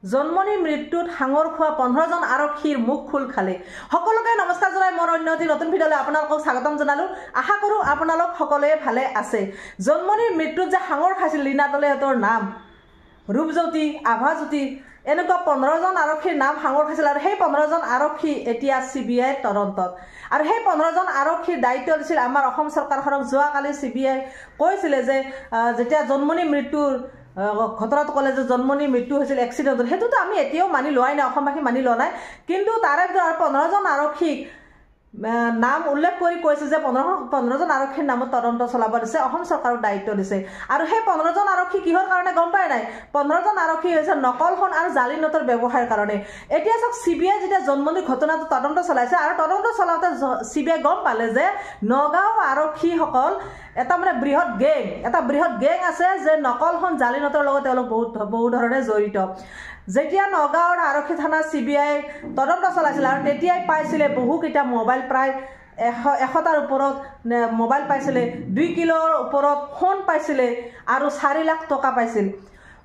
জন্মনি মৃত্যুত হাঙৰ খোৱা 15জন আৰক্ষীৰ মুখ খোল খালে। সকলোকে নমস্কাৰ জনাই মোৰ অন্য এটি নতুন ভিডিঅ'লৈ আপোনালোকক স্বাগতম জনালো। আশা কৰোঁ আপোনালোক সকলোৱে ভালে আছে। জন্মনিৰ মৃত্যুত যে হাঙৰ খাইছিল লীনা দলেহঁতৰ নাম ৰূপজ্যোতি, আভাজ্যোতি, এনেকুৱা 15জন আৰক্ষীৰ নাম হাঙৰ খাইছিল আৰু সেই 15জন আৰক্ষী এতিয়া CBI তদন্তত। আৰু সেই 15জন আৰক্ষীৰ দায়িত্ব দিছিল আমাৰ অসম চৰকাৰখনক। যোৱাকালি CBI কৈছিলে যে যেতিয়া জন্মনি মৃত্যুৰ ঘটনাটো ক'লে যে জন্মনি মৃত্যু হৈছিল এক্সিডেণ্টত, সেইটোতো আমি এতিয়াও মানি লোৱাই নাই, অসমবাসী মানি লোৱা নাই। কিন্তু তাৰে ভিতৰত 15জন আৰক্ষীক নাম উল্লেখ কৰি কৈছে যে 15জন আৰক্ষীৰ নামত তদন্ত চলাব দিছে, অসম চৰকাৰক দায়িত্ব দিছে। আৰু সেই 15জন আৰক্ষী কিহৰ কাৰণে গম পাই নাই? 15জন আৰক্ষী হৈছে নকল সোণ আৰু জালি নোটৰ ব্যৱসায়ৰ কাৰণে। এতিয়া চাওক, CBI যেতিয়া জন্মনিৰ ঘটনাটো তদন্ত চলাইছে আৰু তদন্ত চলাওঁতে CBI গম পালে যে নগাঁও আৰক্ষীসকল এটা বৃহৎ গেং আছে যে নকল সোণ জালি নোটৰ লগত তেওঁলোক বহু ধৰণে জড়িত। যেতিয়া নগাঁৱৰ আৰক্ষী থানা CBI তদন্ত চলাইছিল আৰু তেতিয়াই পাইছিলে বহুকেইটা মোবাইল, প্ৰায় 100টাৰ ওপৰত মোবাইল পাইছিলে, 2 কিলোৰ ওপৰত সোণ পাইছিলে আৰু 4 লাখ টকা পাইছিল।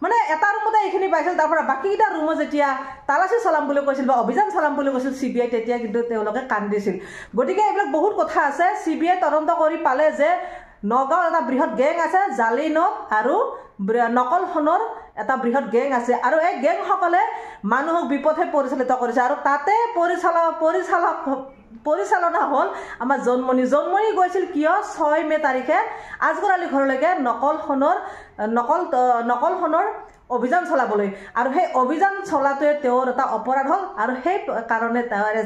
মানে এটা ৰুমতে এইখিনি পাইছিল। তাৰ পৰা বাকীকেইটা ৰুমত যেতিয়া তালাচী চলাম বুলি কৈছিল বা অভিযান চলাম বুলি কৈছিল CBI, তেতিয়া কিন্তু তেওঁলোকে কান্দিছিল। গতিকে এইবিলাক বহুত কথা আছে। CBI তদন্ত কৰি পালে যে নগাঁৱত এটা বৃহৎ গেং আছে, জালি নোট আৰু নকল সোণৰ এটা বৃহৎ গেং আছে। আৰু এই গেংসকলে মানুহক বিপথে পৰিচালিত কৰিছে। আৰু তাতে পৰিচালনা হ'ল আমাৰ জন্মনি গৈছিল কিয় 6 মে তাৰিখে আজগৰ আলী ঘৰলৈকে নকল সোণৰ অভিযান চলাবলৈ। আৰু সেই অভিযান চলাটোৱে তেওঁৰ এটা অপৰাধ হ'ল আৰু সেই কাৰণে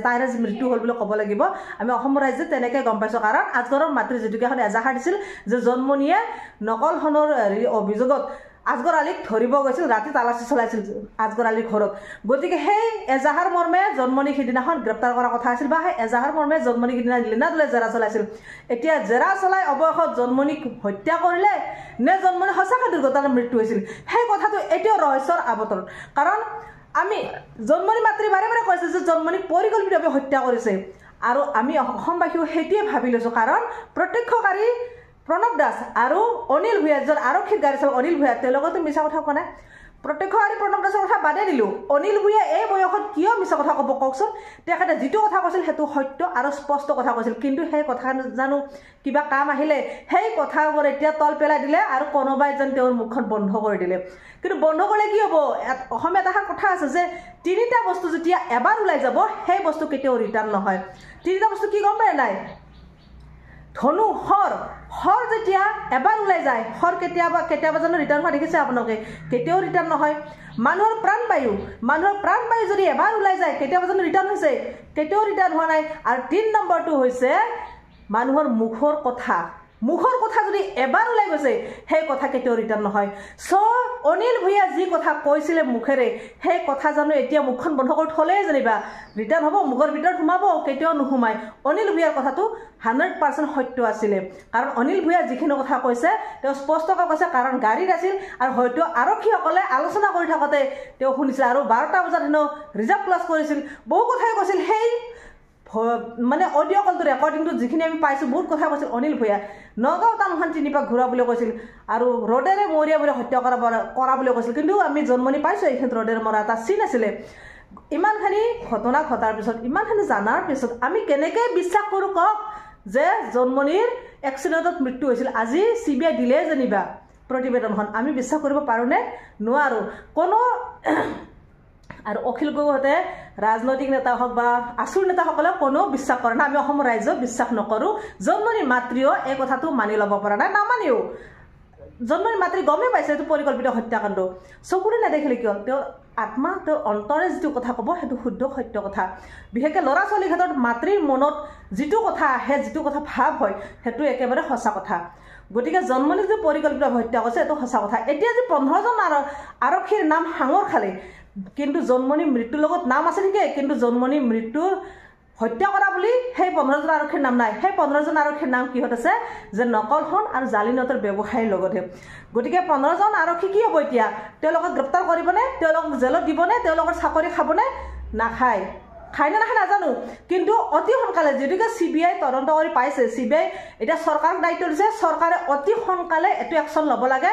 তাইৰ মৃত্যু হ'ল বুলি ক'ব লাগিব। আমি অসম ৰাজ্যে তেনেকৈ গম পাইছোঁ, কাৰণ আজগৰৰ মাতৃ জেতুকাখন এজাহাৰ দিছিল যে জন্মনিয়ে নকল সোণৰ অভিযোগত আজগৰ আলীক ধৰিব গৈছিল, ৰাতি তালাচী চলাইছিল আজগৰ আলীৰ ঘৰত। গতিকে সেই এজাহাৰ মৰ্মে জন্মনিক সিদিনাখন গ্ৰেপ্তাৰ কৰাৰ কথা আছিল, বা সেই এজাহাৰ মৰ্মে জন্মনিক সিদিনা লীনা দলে জেৰা চলাইছিল। এতিয়া জেৰা চলাই অৱশেষত জন্মনিক হত্যা কৰিলে নে জন্মনি সঁচাকৈ দুৰ্ঘটনাত মৃত্যু হৈছিল, সেই কথাটো এতিয়াও ৰহস্যৰ আৱতৰত। কাৰণ আমি জন্মনি মাতৃ বাৰে বাৰে কৈছে যে জন্মনিক পৰিকল্পিতভাৱে হত্যা কৰিছে, আৰু আমি অসমবাসীও সেইটোৱে ভাবি লৈছোঁ। কাৰণ প্ৰত্যক্ষকাৰী প্ৰণৱ দাস আৰু অনিল ভূঞা, যিজন আৰক্ষীৰ গাড়ী চালক অনিল ভূঞা, তেওঁলোকেতো মিছা কথা কোৱা নাই। প্ৰত্যক্ষকাৰী প্ৰণৱ দাসৰ কথা বাদেই দিলোঁ, অনিল ভূঞা এই বয়সত কিয় মিছা কথা ক'ব কওকচোন? তেখেতে যিটো কথা কৈছিল সেইটো সত্য আৰু স্পষ্ট কথা কৈছিল, কিন্তু সেই কথা জানো কিবা কাম আহিলে? সেই কথাবোৰ এতিয়া তল পেলাই দিলে আৰু কোনোবাই যেন তেওঁৰ মুখখন বন্ধ কৰি দিলে। কিন্তু বন্ধ কৰিলে কি হ'ব? অসমীয়াত এটা কথা আছে যে 3টা বস্তু যেতিয়া এবাৰ ওলাই যাব সেই বস্তু কেতিয়াও ৰিটাৰ্ণ নহয়। 3টা বস্তু কি গম পায় নাই? ধনু, শৰ যেতিয়া এবাৰ ওলাই যায়, শৰ কেতিয়াবা জানো ৰিটাৰ্ণ হোৱা দেখিছে আপোনালোকে? কেতিয়াও ৰিটাৰ্ণ নহয়। মানুহৰ প্ৰাণবায়ু যদি এবাৰ ওলাই যায়, কেতিয়াবা জানো ৰিটাৰ্ণ হৈছে? কেতিয়াও ৰিটাৰ্ণ হোৱা নাই। আৰু 3 নম্বৰটো হৈছে মানুহৰ মুখৰ কথা যদি এবাৰ ওলাই গৈছে সেই কথা কেতিয়াও ৰিটাৰ্ণ নহয়। অনিল ভূঞা যি কথা কৈছিলে মুখেৰে, সেই কথা জানো এতিয়া মুখখন বন্ধ কৰি থ'লেই যেনিবা ৰিটাৰ্ণ হ'ব? মুখৰ ভিতৰত সোমাব? কেতিয়াও নোসোমায়। অনিল ভূঞাৰ কথাটো 100% সত্য আছিলে। কাৰণ অনিল ভূঞা যিখিনি কথা কৈছে তেওঁ স্পষ্টকৈ কৈছে, কাৰণ গাড়ীত আছিল আৰু হয়তো আৰক্ষীসকলে আলোচনা কৰি থাকোঁতে তেওঁ শুনিছিল, আৰু 12টা বজাত হেনো ৰিজাৰ্ভ ক্লাছ কৰিছিল, বহু কথাই কৈছিল। সেই মানে অডিঅ' কলটো ৰেকৰ্ডিংটো যিখিনি আমি পাইছোঁ, বহুত কথা কৈছিল অনিল ভূঞা। নগাঁও টাউনখন 3 পাক ঘূৰা বুলি কৈছিল আৰু ৰ'দেৰে মৰিয়া হত্যা কৰা বুলি কৈছিল। কিন্তু আমি জন্মনি পাইছোঁ এইখিনিত ৰ'দেৰে মৰা এটা চিন আছিলে। ইমানখিনি ঘটনা ঘটাৰ পিছত, ইমানখিনি জানাৰ পিছত আমি কেনেকৈ বিশ্বাস কৰোঁ কওক যে জন্মনিৰ এক্সিডেণ্টত মৃত্যু হৈছিল? আজি CBI দিলে যেনিবা প্ৰতিবেদনখন, আমি বিশ্বাস কৰিব পাৰোঁনে? নোৱাৰোঁ। আৰু অখিল গগৈহঁতে ৰাজনৈতিক নেতা হওক বা আছুৰ নেতাসকলেও কোনেও বিশ্বাস কৰে না। আমি অসমৰ ৰাইজেও বিশ্বাস নকৰোঁ। জন্মনিৰ মাতৃও এই কথাটো মানি ল'ব পৰা নাই, নামানেও। জন্মনিৰ মাতৃ গমেই পাইছে এইটো পৰিকল্পিত হত্যাকাণ্ড, চকুৰে নেদেখিলে কিয়? তেওঁৰ আত্মা, তেওঁৰ অন্তৰে যিটো কথা ক'ব সেইটো শুদ্ধ সত্য কথা। বিশেষকৈ ল'ৰা ছোৱালীৰ ক্ষেত্ৰত মাতৃৰ মনত যিটো কথা আহে, যিটো কথা ভাৱ হয়, সেইটো একেবাৰে সঁচা কথা। গতিকে জন্মনিক যে পৰিকল্পিত হত্যা কৰিছে এইটো সঁচা কথা। এতিয়া যে 15জন আৰক্ষীৰ নাম সাঙৰ খালে, কিন্তু জন্মনিৰ মৃত্যুৰ লগত নাম আছে নেকি? কিন্তু জন্মনিৰ মৃত্যুৰ হত্যা কৰা বুলি সেই 15জন আৰক্ষীৰ নাম নাই। সেই 15জন আৰক্ষীৰ নাম কিহত আছে? যে নকল সোণ আৰু জালি নোটৰ ব্যৱসায়ীৰ লগতহে। গতিকে 15জন আৰক্ষী কি হ'ব এতিয়া? তেওঁলোকক গ্ৰেপ্তাৰ কৰিবনে? তেওঁলোকক জেলত দিবনে? তেওঁলোকৰ চাকৰি খাবনে? নাখায়। খাই না নাখায় নাজানো কিন্তু অতি সোনকালে যদিকে CBI তদন্ত কৰি পাইছে CBI এটা চৰকাৰক দায়িত্ব দিছে চৰকাৰে অতি সোনকালে এটো একশন ল'ব লাগে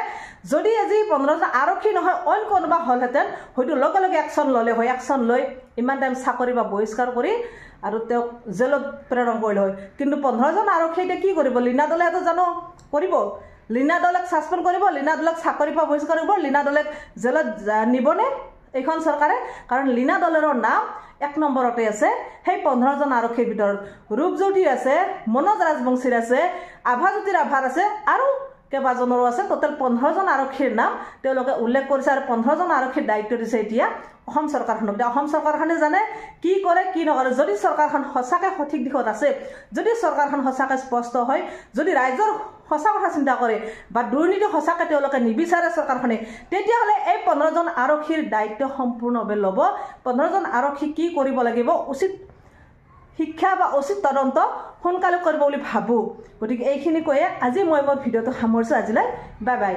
যদি আজি 15 জন আৰক্ষী নহয় অইন কোনোবা হলহেতেন হয়তো লগে লগে একশন ল'লে হয় একশন লৈ ইমান টাইম চাকৰি বা বহিষ্কাৰ কৰি আৰু তেওঁক জেলত প্ৰেৰণ কৰিলে হয় কিন্তু 15 জন আৰক্ষী এটা কি কৰিব লীনা দলে এটো জানো কৰিব লীনা দলক সাসপেন্ড কৰিব লীনা দলক চাকৰি পৰা বহিষ্কাৰ কৰিব লীনা দলক জেলত নিবনে এইখন চৰকাৰে কাৰণ লীনা দলৰ নাম 1 নম্বৰতে আছে সেই 15 জন আৰক্ষীৰ ভিতৰত ৰূপজ্যোতিৰ আছে মনোজ ৰাজবংশীৰ আছে আভাজ্যোতি ৰাভাৰ আছে আৰু কেবাজনৰো আছে টোটাল 15 জন আৰক্ষীৰ নাম তেওঁলোকে উল্লেখ কৰিছে আৰু 15 জন আৰক্ষীৰ দায়িত্ব দিছে এতিয়া অসম চৰকাৰখনক অসম চৰকাৰখনে জানে কি কৰে কি নকৰে যদি চৰকাৰখন সঁচাকৈ সঠিক দিশত আছে যদি চৰকাৰখন সঁচাকৈ স্পষ্ট হয় যদি ৰাইজৰ সঁচা কথা চিন্তা কৰে বা দুৰ্নীতি সঁচাকৈ তেওঁলোকে নিবিচাৰে চৰকাৰখনে তেতিয়াহ'লে এই 15 জন আৰক্ষীৰ দায়িত্ব সম্পূৰ্ণভাৱে ল'ব 15 জন আৰক্ষী কি কৰিব লাগিব উচিত শিক্ষা বা উচিত তদন্ত সোনকালে কৰিব বুলি ভাবো গতিকে এইখিনি কৈয়ে আজি মই মোৰ ভিডিঅ'টো সামৰিছো আজিলৈ বাই বাই